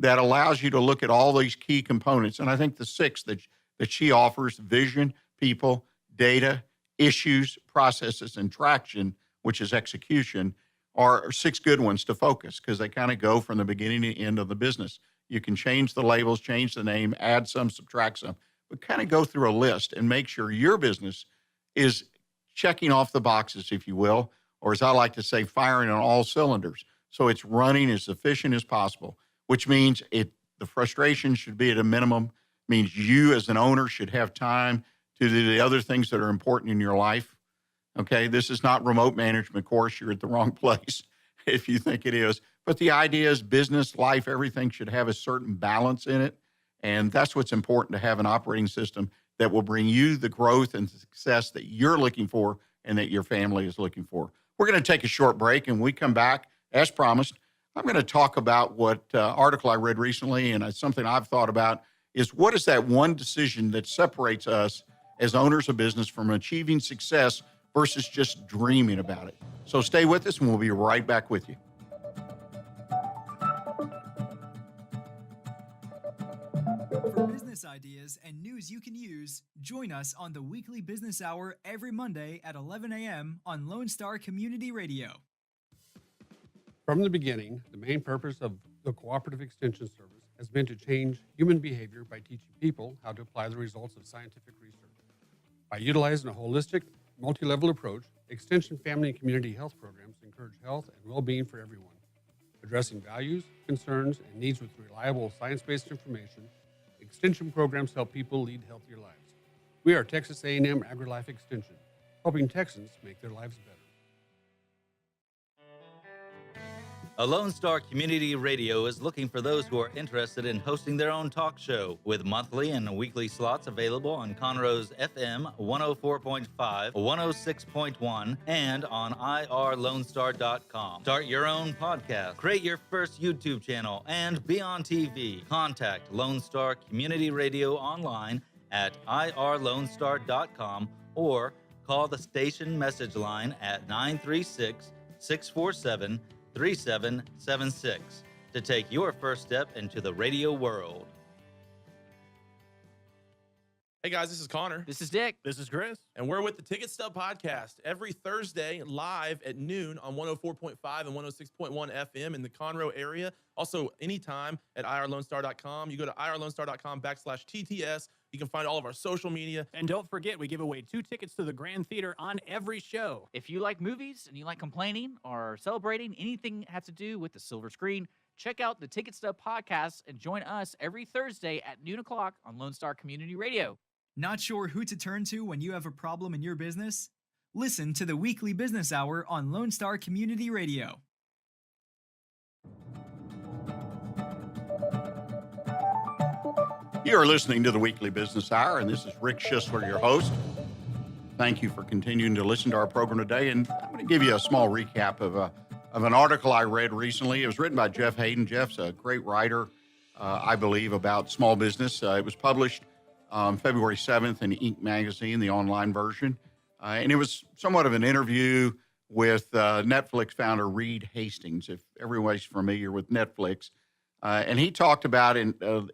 Speaker 2: that allows you to look at all these key components. And I think the 6 that she offers, vision, people, data, issues, processes, and traction, which is execution, are 6 good ones to focus, because they kind of go from the beginning to end of the business. You can change the labels, change the name, add some, subtract some, but kind of go through a list and make sure your business is checking off the boxes, if you will, or as I like to say, firing on all cylinders. So it's running as efficient as possible, which means the frustration should be at a minimum, means you as an owner should have time to do the other things that are important in your life. Okay, this is not remote management course. You're at the wrong place if you think it is. But the idea is business, life, everything should have a certain balance in it. And that's what's important, to have an operating system that will bring you the growth and success that you're looking for and that your family is looking for. We're going to take a short break, and when we come back, as promised, I'm going to talk about what article I read recently, and it's something I've thought about, is what is that one decision that separates us as owners of business from achieving success versus just dreaming about it. So stay with us, and we'll be right back with you.
Speaker 15: For business ideas and news you can use, join us on the Weekly Business Hour every Monday at 11 a.m. on Lone Star Community Radio.
Speaker 16: From the beginning, the main purpose of the Cooperative Extension Service has been to change human behavior by teaching people how to apply the results of scientific research. By utilizing a holistic, multi-level approach, Extension family and community health programs encourage health and well-being for everyone. Addressing values, concerns, and needs with reliable science-based information, Extension programs help people lead healthier lives. We are Texas A&M Agrilife Extension, helping Texans make their lives better.
Speaker 13: A Lone Star Community Radio is looking for those who are interested in hosting their own talk show, with monthly and weekly slots available on Conroe's FM 104.5, 106.1, and on irlonestar.com. Start your own podcast, create your first YouTube channel, and be on TV. Contact Lone Star Community Radio online at irlonestar.com or call the station message line at 936-647-3776. to take your first step into the radio world.
Speaker 7: Hey guys, this is Connor.
Speaker 8: This is Dick.
Speaker 9: This is Chris.
Speaker 7: And we're with the Ticket Stub Podcast every Thursday live at noon on 104.5 and 106.1 FM in the Conroe area. Also, anytime at irlonestar.com. You go to irlonestar.com/TTS. You can find all of our social media.
Speaker 9: And don't forget, we give away 2 tickets to the Grand Theater on every show.
Speaker 8: If you like movies and you like complaining or celebrating anything that has to do with the silver screen, check out the Ticket Stub Podcast and join us every Thursday at noon o'clock on Lone Star Community Radio.
Speaker 15: Not sure who to turn to when you have a problem in your business? Listen to the weekly business hour on Lone Star Community Radio.
Speaker 2: You are listening to the Weekly Business Hour, and this is Rick Schissler, your host. Thank you for continuing to listen to our program today, and I'm going to give you a small recap of an article I read recently. It was written by Jeff Hayden. Jeff's a great writer, I believe, about small business. It was published February 7th in Inc. magazine, the online version. And it was somewhat of an interview with Netflix founder Reed Hastings, if everybody's familiar with Netflix. And he talked about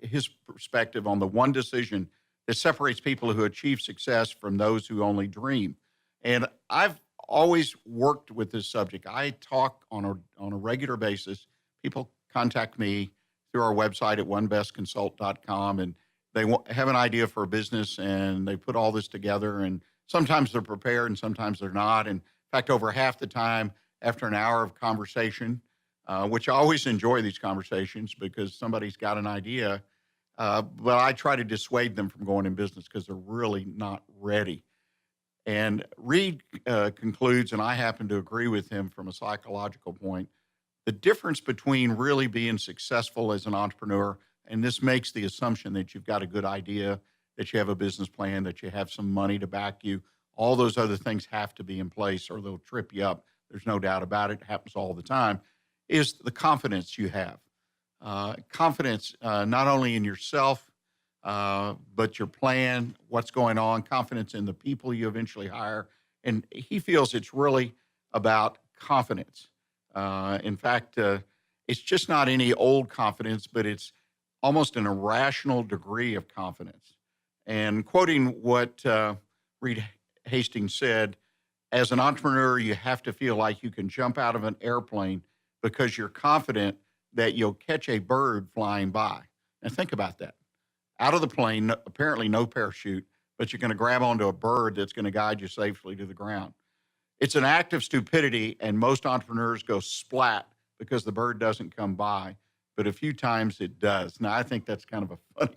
Speaker 2: his perspective on the one decision that separates people who achieve success from those who only dream. And I've always worked with this subject. I talk on a regular basis. People contact me through our website at onebestconsult.com, and they have an idea for a business, and they put all this together, and sometimes they're prepared and sometimes they're not. And in fact, over half the time, after an hour of conversation, which I always enjoy these conversations because somebody's got an idea, but I try to dissuade them from going in business because they're really not ready. And Reed concludes, and I happen to agree with him from a psychological point, the difference between really being successful as an entrepreneur, and this makes the assumption that you've got a good idea, that you have a business plan, that you have some money to back you. All those other things have to be in place or they'll trip you up. There's no doubt about it. It happens all the time. Is the confidence you have. Confidence not only in yourself, but your plan, what's going on, confidence in the people you eventually hire. And he feels it's really about confidence. In fact, it's just not any old confidence, but it's almost an irrational degree of confidence. And quoting what Reed Hastings said, as an entrepreneur, you have to feel like you can jump out of an airplane because you're confident that you'll catch a bird flying by. And think about that. Out of the plane, apparently no parachute, but you're going to grab onto a bird that's going to guide you safely to the ground. It's an act of stupidity, and most entrepreneurs go splat because the bird doesn't come by, but a few times it does. Now, I think that's kind of a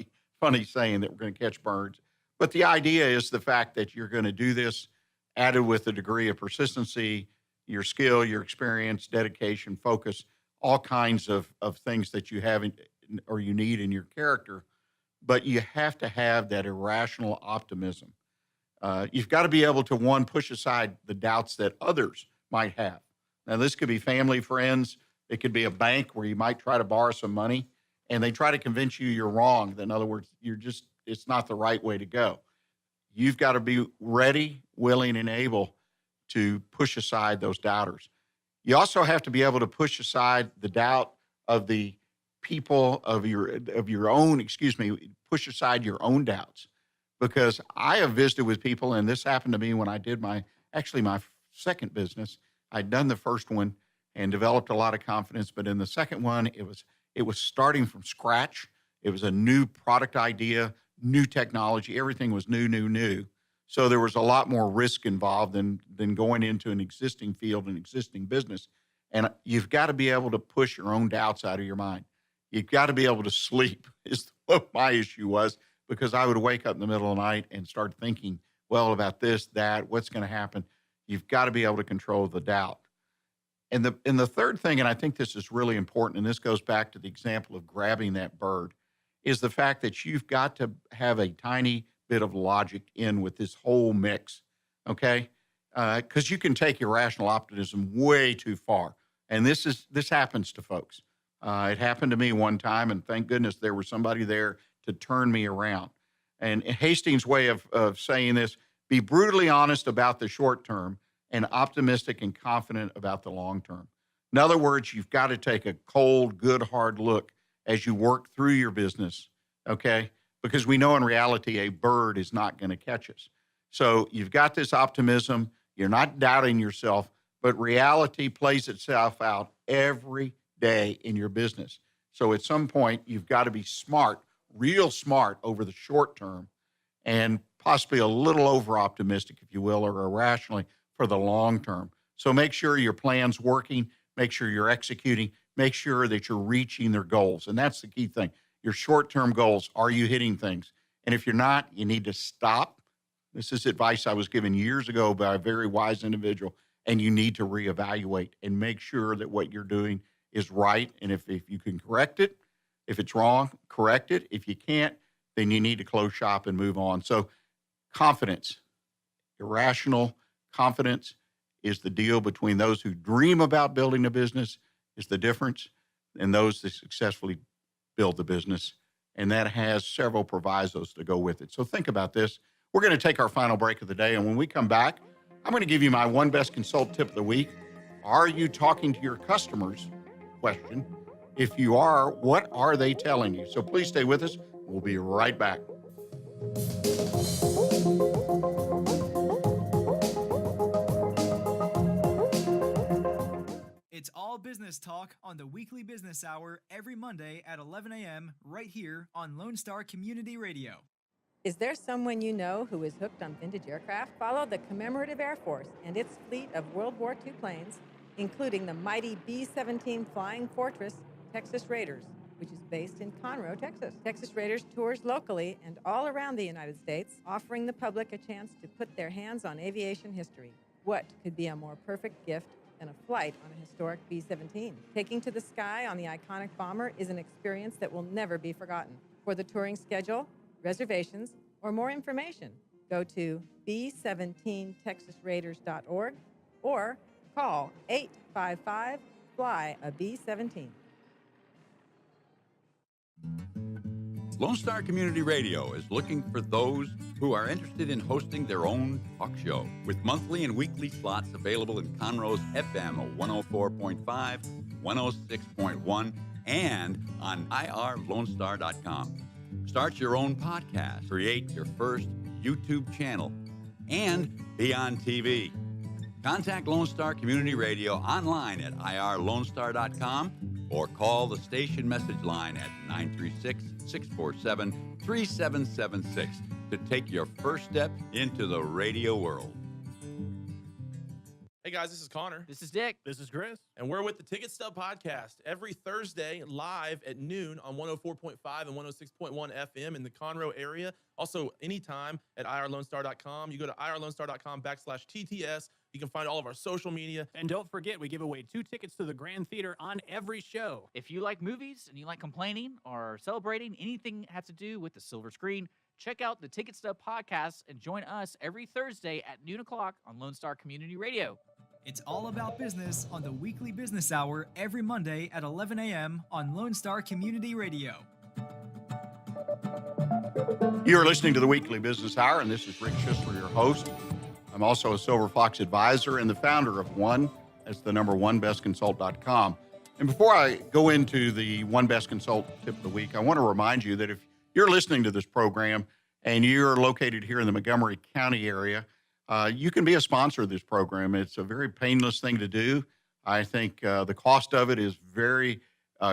Speaker 2: funny saying that we're going to catch birds, but the idea is the fact that you're going to do this added with a degree of persistency, your skill, your experience, dedication, focus, all kinds of things that you have or you need in your character, but you have to have that irrational optimism. You've got to be able to, one, push aside the doubts that others might have. Now, this could be family, friends. It could be a bank where you might try to borrow some money and they try to convince you you're wrong. In other words, it's not the right way to go. You've got to be ready, willing, and able to push aside those doubters. You also have to be able to push aside the doubt of the people of your own, push aside your own doubts. Because I have visited with people, and this happened to me when I did my second business. I'd done the first one and developed a lot of confidence, but in the second one, it was starting from scratch. It was a new product idea, new technology. Everything was new. So there was a lot more risk involved than going into an existing field, an existing business. And you've got to be able to push your own doubts out of your mind. You've got to be able to sleep is what my issue was, because I would wake up in the middle of the night and start thinking, well, about this, that, what's going to happen. You've got to be able to control the doubt. And the third thing, and I think this is really important, and this goes back to the example of grabbing that bird, is the fact that you've got to have a tiny bit of logic in with this whole mix, okay? Because you can take irrational optimism way too far. And this happens to folks. It happened to me one time, and thank goodness there was somebody there to turn me around. And Hastings' way of saying this, be brutally honest about the short term and optimistic and confident about the long term. In other words, you've got to take a cold, good, hard look as you work through your business, okay? Because we know in reality, a bird is not going to catch us. So you've got this optimism. You're not doubting yourself, but reality plays itself out every day in your business. So at some point, you've got to be smart, real smart over the short term, and possibly a little over-optimistic, if you will, or irrationally for the long term. So make sure your plan's working, make sure you're executing, make sure that you're reaching their goals. And that's the key thing. Your short-term goals, are you hitting things? And if you're not, you need to stop. This is advice I was given years ago by a very wise individual, and you need to reevaluate and make sure that what you're doing is right. And if you can correct it, if it's wrong, correct it. If you can't, then you need to close shop and move on. So confidence, irrational confidence is the deal between those who dream about building a business is the difference, and those that successfully build the business. And that has several provisos to go with it. So think about this. We're going to take our final break of the day. And when we come back, I'm going to give you my one best consult tip of the week. Are you talking to your customers? Question. If you are, what are they telling you? So please stay with us. We'll be right back.
Speaker 15: It's all business talk on the weekly business hour every Monday at 11 a.m. right here on Lone Star Community Radio.
Speaker 17: Is there someone you know who is hooked on vintage aircraft? Follow the Commemorative Air Force and its fleet of World War II planes, including the mighty B-17 Flying Fortress Texas Raiders, which is based in Conroe, Texas. Texas Raiders tours locally and all around the United States, offering the public a chance to put their hands on aviation history. What could be a more perfect gift than a flight on a historic B-17? Taking to the sky on the iconic bomber is an experience that will never be forgotten. For the touring schedule, reservations, or more information, go to b17texasraiders.org or call 855-FLY-A-B-17.
Speaker 18: Lone Star Community Radio is looking for those who are interested in hosting their own talk show with monthly and weekly slots available in Conroe's FM 104.5, 106.1, and on irlonestar.com. Start your own podcast, create your first YouTube channel, and be on TV. Contact Lone Star Community Radio online at irlonestar.com or call the station message line at 936-647-3776 to take your first step into the radio world.
Speaker 7: Hey guys, this is Connor.
Speaker 8: This is Dick.
Speaker 9: This is Chris.
Speaker 7: And we're with the Ticket Stub Podcast every Thursday live at noon on 104.5 and 106.1 FM in the Conroe area. Also, anytime at irlonestar.com. You go to irlonestar.com/TTS. You can find all of our social media.
Speaker 9: And don't forget, we give away 2 tickets to the Grand Theater on every show.
Speaker 8: If you like movies and you like complaining or celebrating anything that has to do with the silver screen, check out the Ticket Stub Podcast and join us every Thursday at noon o'clock on Lone Star Community Radio.
Speaker 15: It's all about business on the weekly business hour every Monday at 11 a.m. on Lone Star Community Radio.
Speaker 2: You're listening to the Weekly Business Hour, and this is Rick Schissler, your host. I'm also a Silver Fox advisor and the founder of onebestconsult.com. And before I go into the One Best Consult tip of the week, I want to remind you that if you're listening to this program and you're located here in the Montgomery County area, you can be a sponsor of this program. It's a very painless thing to do. I think the cost of it is very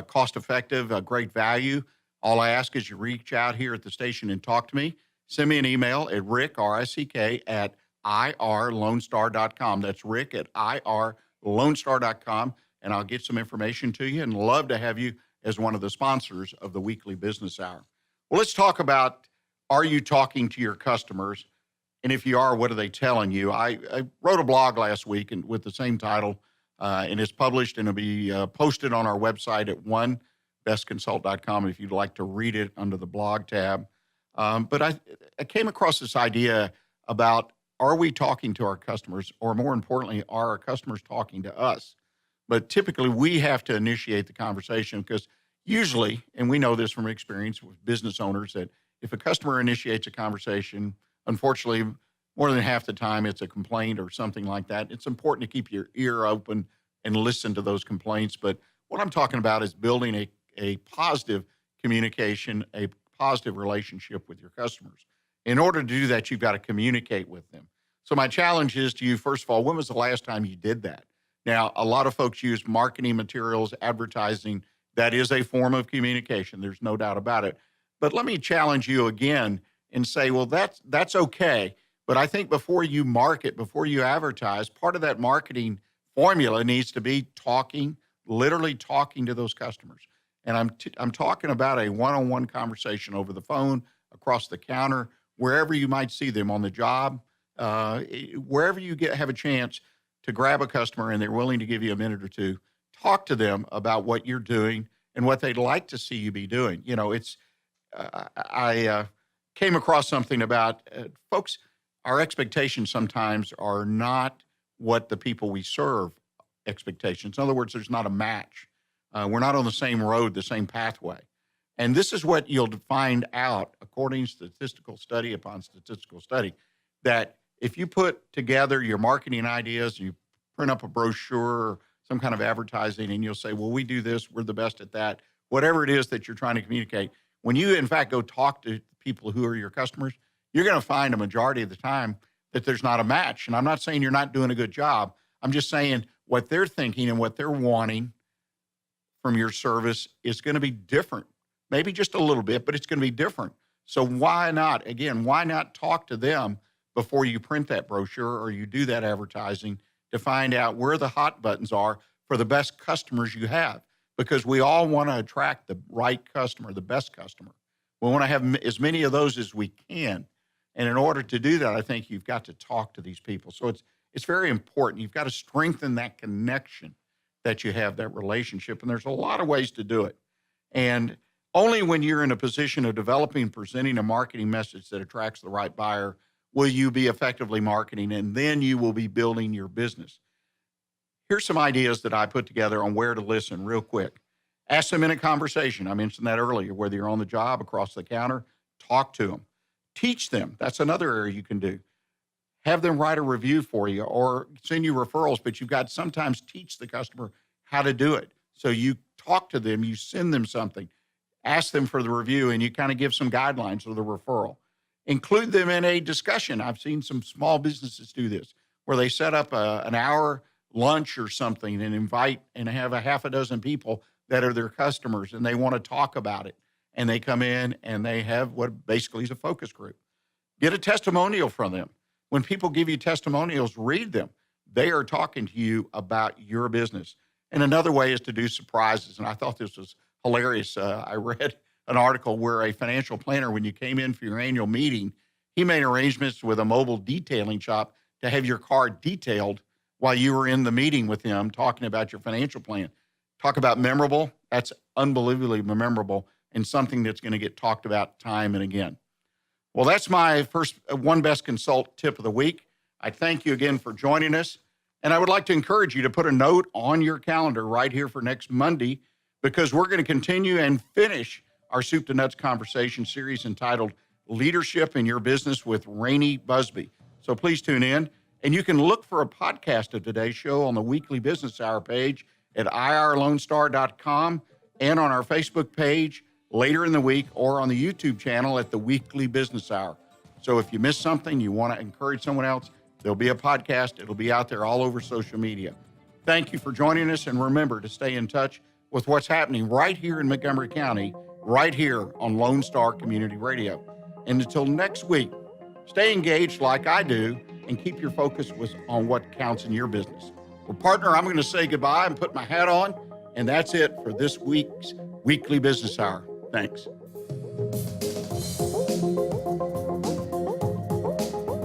Speaker 2: cost effective, great value. All I ask is you reach out here at the station and talk to me. Send me an email at rick, R-I-C-K, at irlonestar.com. That's Rick at irlonestar.com, and I'll get some information to you and love to have you as one of the sponsors of the Weekly Business Hour. Well, let's talk about, are you talking to your customers? And if you are, what are they telling you? I wrote a blog last week and with the same title, and it's published and it'll be posted on our website at onebestconsult.com if you'd like to read it under the blog tab. But I came across this idea about, are we talking to our customers, or more importantly, are our customers talking to us? But typically we have to initiate the conversation, because usually, and we know this from experience with business owners, that if a customer initiates a conversation, unfortunately, more than half the time it's a complaint or something like that. It's important to keep your ear open and listen to those complaints. But what I'm talking about is building a positive communication, a positive relationship with your customers. In order to do that, you've got to communicate with them. So my challenge is to you, first of all, when was the last time you did that? Now, a lot of folks use marketing materials, advertising. That is a form of communication. There's no doubt about it. But let me challenge you again and say, well, that's okay. But I think before you market, before you advertise, part of that marketing formula needs to be literally talking to those customers. And I'm talking about a one-on-one conversation over the phone, across the counter, wherever you might see them on the job, wherever you have a chance to grab a customer and they're willing to give you a minute or two, talk to them about what you're doing and what they'd like to see you be doing. You know, I came across something about folks, our expectations sometimes are not what the people we serve expectations. In other words, there's not a match. We're not on the same road, the same pathway. And this is what you'll find out, according to statistical study upon statistical study, that if you put together your marketing ideas, you print up a brochure or some kind of advertising, and you'll say, well, we do this, we're the best at that, whatever it is that you're trying to communicate. When you, in fact, go talk to people who are your customers, you're going to find a majority of the time that there's not a match. And I'm not saying you're not doing a good job. I'm just saying what they're thinking and what they're wanting from your service is going to be different. Maybe just a little bit, but it's going to be different. So why not talk to them before you print that brochure or you do that advertising to find out where the hot buttons are for the best customers you have? Because we all want to attract the right customer, the best customer. We want to have as many of those as we can. And in order to do that, I think you've got to talk to these people. So it's very important. You've got to strengthen that connection that you have, that relationship. And there's a lot of ways to do it. And only when you're in a position of developing and presenting a marketing message that attracts the right buyer will you be effectively marketing, and then you will be building your business. Here's some ideas that I put together on where to listen real quick. Ask them in a conversation. I mentioned that earlier, whether you're on the job, across the counter, talk to them. Teach them. That's another area you can do. Have them write a review for you or send you referrals, but you've got to sometimes teach the customer how to do it. So you talk to them, you send them something, ask them for the review, and you kind of give some guidelines for the referral. Include them in a discussion. I've seen some small businesses do this, where they set up an hour lunch or something and invite and have a half a dozen people that are their customers, and they want to talk about it. And they come in and they have what basically is a focus group. Get a testimonial from them. When people give you testimonials, read them. They are talking to you about your business. And another way is to do surprises. And I thought this was hilarious. I read an article where a financial planner, when you came in for your annual meeting, he made arrangements with a mobile detailing shop to have your car detailed while you were in the meeting with him talking about your financial plan. Talk about memorable. That's unbelievably memorable and something that's going to get talked about time and again. Well, that's my first One Best Consult tip of the week. I thank you again for joining us. And I would like to encourage you to put a note on your calendar right here for next Monday, because we're going to continue and finish our Soup to Nuts conversation series entitled Leadership in Your Business with Rainee Busby. So please tune in. And you can look for a podcast of today's show on the Weekly Business Hour page at irlonestar.com and on our Facebook page later in the week, or on the YouTube channel at the Weekly Business Hour. So if you miss something, you want to encourage someone else, there'll be a podcast. It'll be out there all over social media. Thank you for joining us, and remember to stay in touch with what's happening right here in Montgomery County, right here on Lone Star Community Radio. And until next week, stay engaged like I do and keep your focus on what counts in your business. Well, partner, I'm going to say goodbye and put my hat on, and that's it for this week's Weekly Business Hour. Thanks.